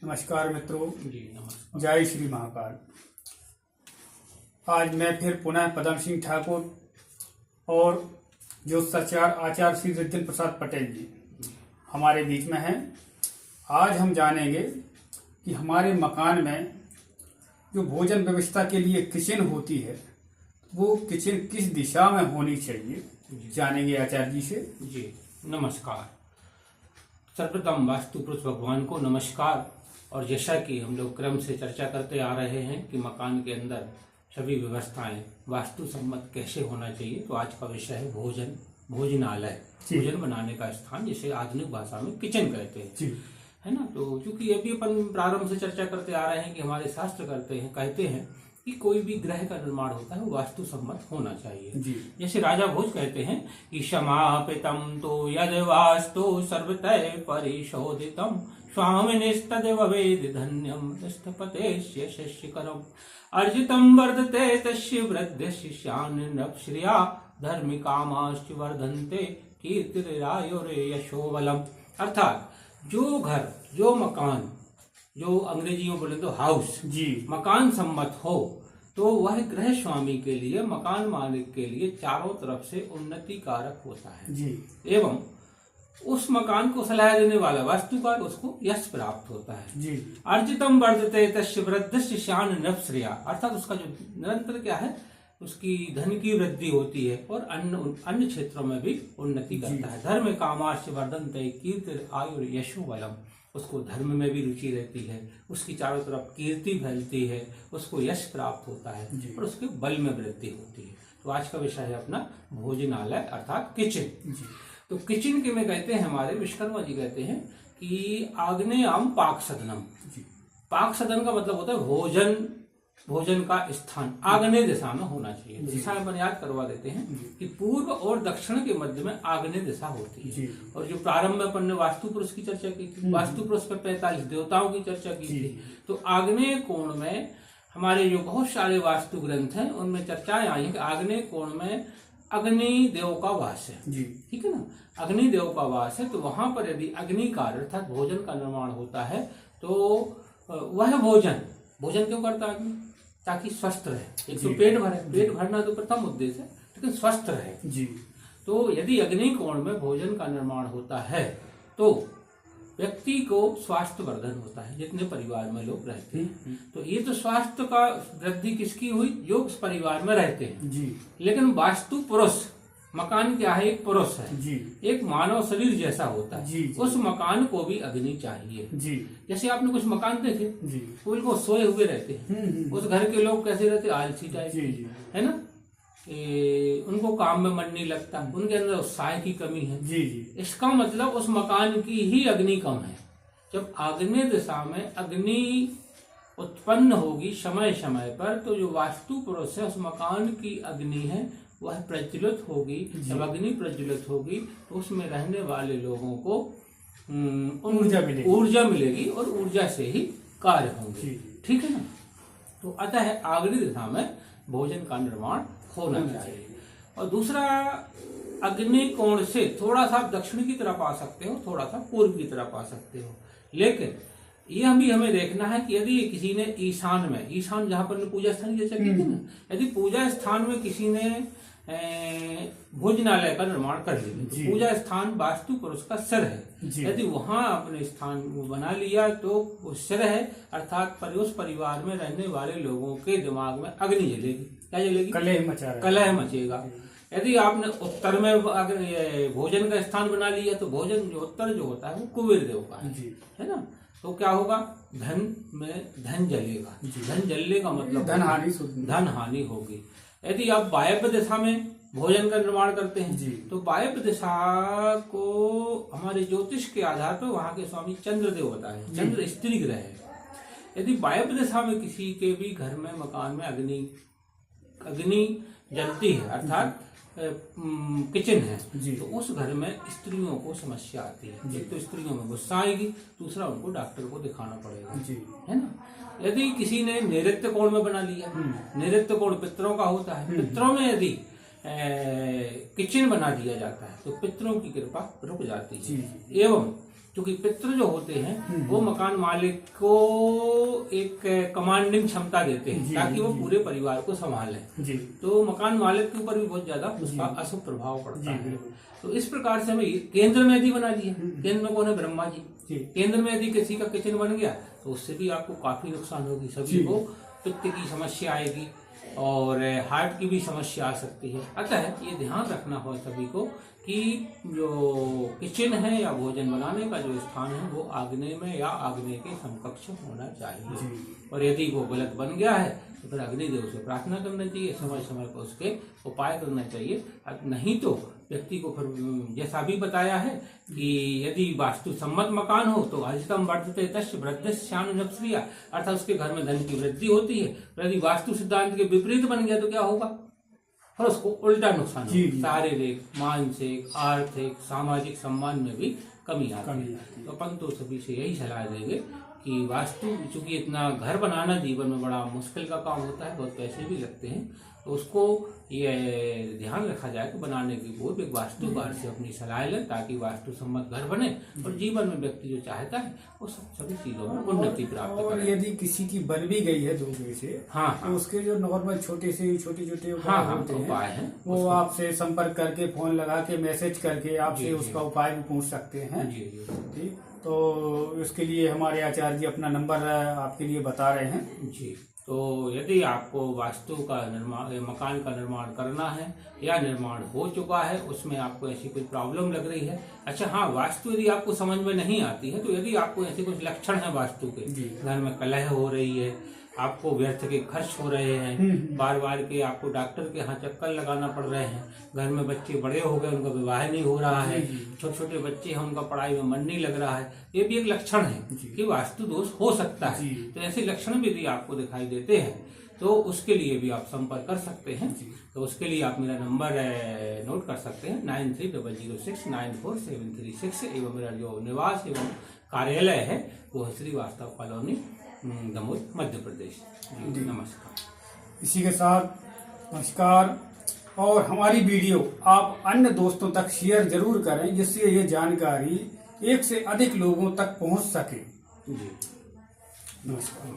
नमस्कार मित्रों। जी नमस्कार। जय श्री महाकाल। आज मैं फिर पुनः पदम सिंह ठाकुर और ज्योतिषाचार्य आचार्य श्री रिद्धिन प्रसाद पटेल जी हमारे बीच में हैं। आज हम जानेंगे कि हमारे मकान में जो भोजन व्यवस्था के लिए किचन होती है वो किचन किस दिशा में होनी चाहिए, जानेंगे आचार्य जी से। जी नमस्कार। सर्वप्रथम वास्तु पुरुष भगवान को नमस्कार। और जैसा कि हम लोग क्रम से चर्चा करते आ रहे हैं कि मकान के अंदर सभी व्यवस्थाएं वास्तु सम्मत कैसे होना चाहिए, तो आज का विषय है भोजन, भोजनालय, भोजन बनाने का स्थान, जिसे आधुनिक भाषा में किचन कहते हैं, है ना। तो चूंकि ये भी अपन प्रारंभ से चर्चा करते आ रहे हैं कि हमारे शास्त्र कहते हैं कि कोई भी ग्रह का निर्माण होता है वो वास्तु सम्मत होना चाहिए। जैसे राजा भोज कहते हैं कि समापितम तो यद वास्तु सर्वतः परिशोधितम स्वामिनिस्तदेव वेद धन्यम स्थपतेस्य शिशिकरम अर्जितम वर्धते तस्य वृद्ध शिष्यान् नृपश्रिया धर्मी कामाश्च वर्धन्ते कीर्तिरायोरे यशोबलम। अर्थात जो घर, जो मकान, जो अंग्रेजी में बोले तो हाउस मकान सम्मत हो तो वह गृह स्वामी के लिए, मकान मालिक के लिए चारों तरफ से उन्नति कारक होता है एवं उस मकान को सलाह देने वाला वास्तुकार उसको यश प्राप्त होता है। अर्जितम वर्धते तस्य वृद्ध शिष्यान् नृपश्रिया, अर्थात उसका जो निरंतर क्या है, उसकी धन की वृद्धि होती है और अन्य क्षेत्रों में भी उन्नति करता है। धर्म कामाश्च वर्धन्ते कीर्ति आयु यशो बलम, उसको धर्म में भी रुचि रहती है, उसकी चारों तरफ कीर्ति फैलती है, उसको यश प्राप्त होता है और उसके बल में वृद्धि होती है। तो आज का विषय है अपना भोजनालय अर्थात किचन। तो किचन के में कहते हैं हमारे विश्वकर्मा जी कहते हैं कि आग्नेयम पाक सदनम। पाक सदन का मतलब होता है भोजन का स्थान आग्नेय दिशा में होना चाहिए। दिशा अपन याद करवा देते हैं कि पूर्व और दक्षिण के मध्य में आग्नेय दिशा होती है। और जो प्रारंभ में अपन ने वास्तु पुरुष की चर्चा की थी, वास्तु पुरुष पे 45 देवताओं की चर्चा की थी, तो आग्नेय कोण में हमारे जो बहुत सारे वास्तु ग्रंथ हैं उनमें चर्चाएं आई है कि आग्नेय कोण में अग्नि देव का वास है। ठीक है ना, अग्नि देव का वास है। तो वहां पर यदि अग्नि कार्य अर्थात भोजन का निर्माण होता है तो वह भोजन क्यों करता है? ताकि स्वस्थ रहे। एक तो पेट भरना तो प्रथम उद्देश्य है, लेकिन स्वस्थ रहे। तो यदि अग्नि कोण में भोजन का निर्माण होता है तो व्यक्ति को स्वास्थ्य वर्धन होता है, जितने परिवार में लोग रहते हैं। तो ये तो स्वास्थ्य का वृद्धि किसकी हुई? जो उस परिवार में रहते हैं। लेकिन वास्तु पुरुष, मकान क्या है? एक पुरुष है, एक मानव शरीर जैसा होता है। उस मकान को भी अग्नि चाहिए। जैसे आपने कुछ मकान देखे, वो सोए हुए रहते हैं, उस घर के लोग कैसे रहते? आलसी टाइप, है ना। उनको काम में मन नहीं लगता, उनके अंदर उत्साह की कमी है। इसका मतलब उस मकान की ही अग्नि कम है। जब आग्नेय दिशा में अग्नि उत्पन्न होगी समय समय पर, तो जो वास्तु पुरुष है उस मकान की अग्नि है वह प्रज्वलित होगी। जब अग्नि प्रज्वलित होगी तो उसमें रहने वाले लोगों को ऊर्जा मिलेगी और ऊर्जा से ही कार्य होंगे। ठीक है ना। तो अतः आग्नेय दिशा में भोजन का निर्माण होना चाहिए। और दूसरा, अग्नि कोण से थोड़ा सा दक्षिण की तरफ आ सकते हो, थोड़ा सा पूर्व की तरफ आ सकते हो। लेकिन यह भी हमें देखना है कि यदि किसी ने ईशान जहां पर पूजा स्थान की चर्चा की थी ना, यदि पूजा स्थान में किसी ने भोजनालय का निर्माण कर लिया, तो पूजा स्थान वास्तु पुरुष का सिर है। यदि वहां अपने स्थान बना लिया तो वो सिर है, अर्थात उस परिवार में रहने वाले लोगों के दिमाग में अग्नि जलेगी। क्या जलेगी? कलह मचेगा। यदि आपने उत्तर में अगर भोजन का स्थान बना लिया तो भोजन जो उत्तर जो होता है वो कुबेर देव का है ना। तो क्या होगा? धन जलेगा। धन जलने का मतलब धन हानि होगी। यदि आप वायव्य दिशा में भोजन का निर्माण करते हैं तो वायव्य दिशा को हमारे ज्योतिष के आधार पर वहां के स्वामी चंद्रदेव होता है। चंद्र स्त्री ग्रह है। यदि वायव्य दिशा में किसी के भी घर में, मकान में अग्नि जलती है अर्थात किचन है, तो उस घर में स्त्रियों को समस्या आती है। एक तो स्त्रियों में गुस्सा आएगी, दूसरा उनको डॉक्टर को दिखाना पड़ेगा, है ना। यदि किसी ने नैऋत्य कोण में बना लिया, नैऋत्य कोण पितरों का होता है, पितरों में यदि किचन बना दिया जाता है तो पितरों की कृपा रुक जाती है। एवं क्योंकि पितृ जो होते हैं वो मकान मालिक को एक कमांडिंग क्षमता देते हैं ताकि वो पूरे परिवार को संभालें। जी। तो मकान मालिक के ऊपर भी बहुत ज्यादा उसका अशुभ प्रभाव पड़ता है। तो इस प्रकार से हमें केंद्र में यदि बना दिया, केंद्र में कौन है? ब्रह्मा जी। केंद्र में यदि किसी का किचन बन गया तो उससे भी आपको काफी नुकसान होगी, सभी को पित्त की समस्या आएगी और हार्ट की भी समस्या आ सकती है। अतः ये ध्यान रखना हो सभी को कि जो किचन है या भोजन बनाने का जो स्थान है वो आग्नेय में या आग्नेय के समकक्ष होना चाहिए। और यदि वो गलत बन गया है तो फिर अग्निदेव से प्रार्थना करना चाहिए, समय समय पर उसके उपाय करना चाहिए। नहीं तो व्यक्ति को फिर जैसा भी बताया है कि यदि वास्तु सम्मत मकान हो तो अधिकतम वर्धते तस्य वृद्धिश्चानुनप्स्रिया, अर्थात उसके घर में धन की वृद्धि होती है। यदि वास्तु सिद्धांत के विपरीत बन गया तो क्या होगा? और उसको उल्टा नुकसान होगा, शारीरिक, मानसिक, आर्थिक, सामाजिक सम्मान में भी कमी आती है। तो अपन तो सभी से यही सलाह देंगे कि वास्तु, चूंकि इतना घर बनाना जीवन में बड़ा मुश्किल का काम होता है, बहुत पैसे भी लगते हैं, तो उसको ये ध्यान रखा जाए कि बनाने की पूर्व एक वास्तुकार से अपनी सलाह लें ताकि वास्तु सम्मत घर बने और जीवन में व्यक्ति जो चाहता है वो सभी चीजों में उन्नति प्राप्त करे। और यदि किसी की बन भी गई है दूसरे से, तो उसके जो नॉर्मल छोटे छोटे उपाय हैं वो आपसे संपर्क करके, फोन लगा के, मैसेज करके आपसे उसका उपाय भी पूछ सकते हैं। ठीक, तो इसके लिए हमारे आचार्य जी अपना नंबर आपके लिए बता रहे हैं जी। तो यदि आपको वास्तु का निर्माण, मकान का निर्माण करना है या निर्माण हो चुका है, उसमें आपको ऐसी कोई प्रॉब्लम लग रही है, अच्छा हाँ, वास्तु यदि आपको समझ में नहीं आती है तो यदि आपको ऐसे कुछ लक्षण है वास्तु के, घर में कलह हो रही है, आपको व्यर्थ के खर्च हो रहे हैं, बार बार के आपको डॉक्टर के यहाँ चक्कर लगाना पड़ रहे हैं, घर में बच्चे बड़े हो गए, उनका विवाह नहीं हो रहा है, छोटे छोटे बच्चे हैं, उनका पढ़ाई में मन नहीं लग रहा है, ये भी एक लक्षण है कि वास्तु दोष हो सकता है। तो ऐसे लक्षण भी यदि आपको दिखाई देते हैं तो उसके लिए भी आप संपर्क कर सकते हैं। तो उसके लिए आप मेरा नंबर नोट कर सकते हैं 9300694736 एवं मेरा जो निवास एवं कार्यालय है वो है श्रीवास्तव कॉलोनी, दमोह, मध्य प्रदेश। नमस्कार। इसी के साथ नमस्कार। और हमारी वीडियो आप अन्य दोस्तों तक शेयर जरूर करें जिससे ये जानकारी एक से अधिक लोगों तक पहुंच सके। जी नमस्कार।